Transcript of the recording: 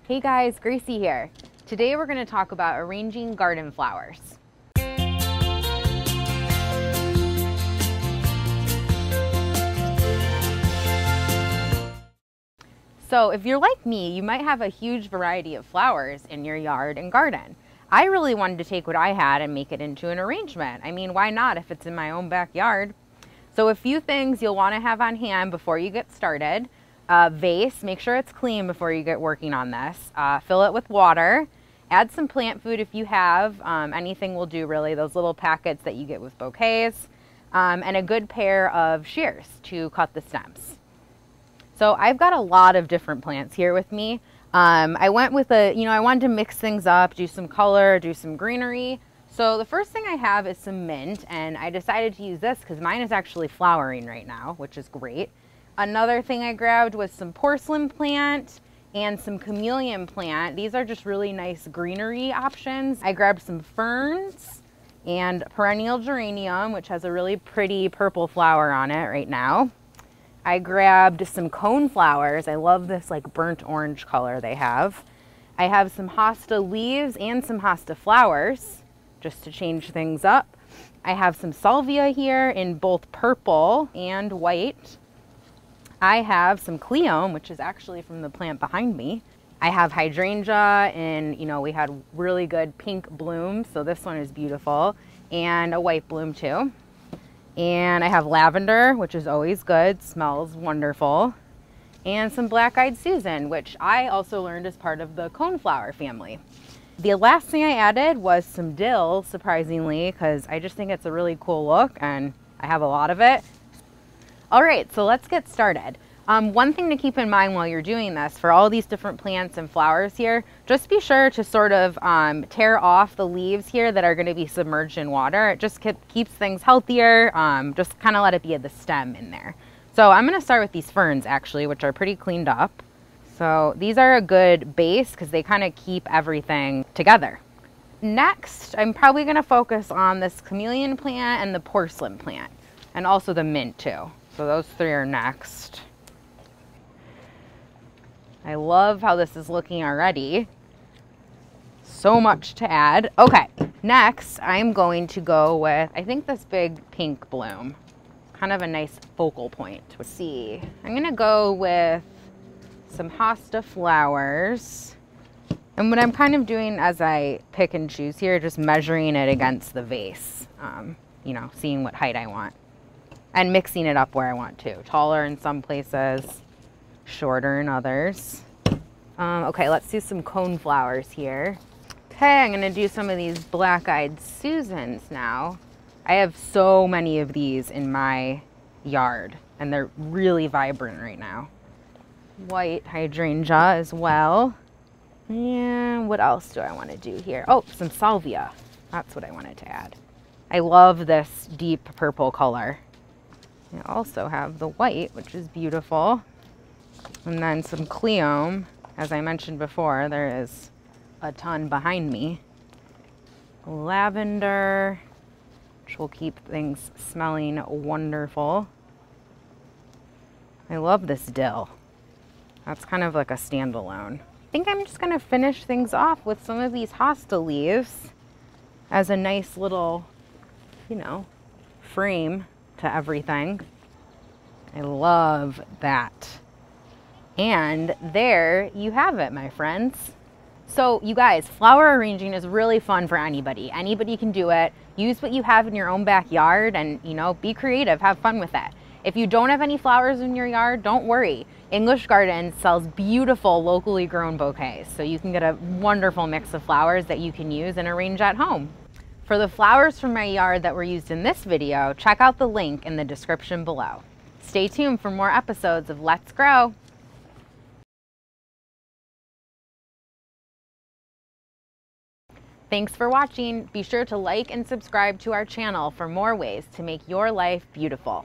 Hey guys, Gracie here. Today we're going to talk about arranging garden flowers. So if you're like me, you might have a huge variety of flowers in your yard and garden. I really wanted to take what I had and make it into an arrangement. I mean, why not if it's in my own backyard? So a few things you'll want to have on hand before you get started. Vase, make sure it's clean before you get working on this. Fill it with water. Add some plant food if you have. Anything will do really, those little packets that you get with bouquets. And a good pair of shears to cut the stems. So I've got a lot of different plants here with me. I went with I wanted to mix things up, do some color, do some greenery. So the first thing I have is some mint, and I decided to use this because mine is actually flowering right now, which is great. Another thing I grabbed was some porcelain plant and some chameleon plant. These are just really nice greenery options. I grabbed some ferns and perennial geranium, which has a really pretty purple flower on it right now. I grabbed some coneflowers. I love this like burnt orange color they have. I have some Hosta Leaves and some Hosta Flowers, just to change things up. I have some Salvia here in both purple and white. I have some Cleome, which is actually from the plant behind me. I have Hydrangea, and we had really good pink blooms, so this one is beautiful, and a white bloom too. And I have lavender, which is always good, smells wonderful. And some black-eyed Susan, which I also learned is part of the coneflower family. The last thing I added was some dill, surprisingly, because I just think it's a really cool look and I have a lot of it. All right, so let's get started. One thing to keep in mind while you're doing this, for all these different plants and flowers here, just be sure to sort of tear off the leaves here that are going to be submerged in water. It just keeps things healthier. Just kind of let it be the stem in there. So I'm going to start with these ferns actually, which are pretty cleaned up. So these are a good base because they kind of keep everything together. Next, I'm probably going to focus on this chameleon plant and the porcelain plant, and also the mint too. So those three are next. I love how this is looking already. So much to add. Okay, next I'm going to go with, I think this big pink bloom. Kind of a nice focal point. Let's see. I'm gonna go with some Hosta Flowers. And what I'm kind of doing as I pick and choose here, just measuring it against the vase. Seeing what height I want. And mixing it up where I want to. Taller in some places, shorter in others. Okay, let's do some coneflowers here. Okay, I'm gonna do some of these black-eyed Susans now. I have so many of these in my yard, and they're really vibrant right now. White hydrangea as well. And what else do I want to do here? Oh, some salvia. That's what I wanted to add. I love this deep purple color. I also have the white, which is beautiful. And then some Cleome. As I mentioned before, there is a ton behind me. Lavender, which will keep things smelling wonderful. I love this dill. That's kind of like a standalone. I think I'm just gonna finish things off with some of these Hosta Leaves as a nice little, frame to everything. I love that. And there you have it, my friends. So you guys, flower arranging is really fun for anybody. Anybody can do it. Use what you have in your own backyard and, be creative, have fun with it. If you don't have any flowers in your yard, don't worry. English Gardens sells beautiful locally grown bouquets, so you can get a wonderful mix of flowers that you can use and arrange at home. For the flowers from my yard that were used in this video, check out the link in the description below. Stay tuned for more episodes of Let's Grow. Thanks for watching. Be sure to like and subscribe to our channel for more ways to make your life beautiful.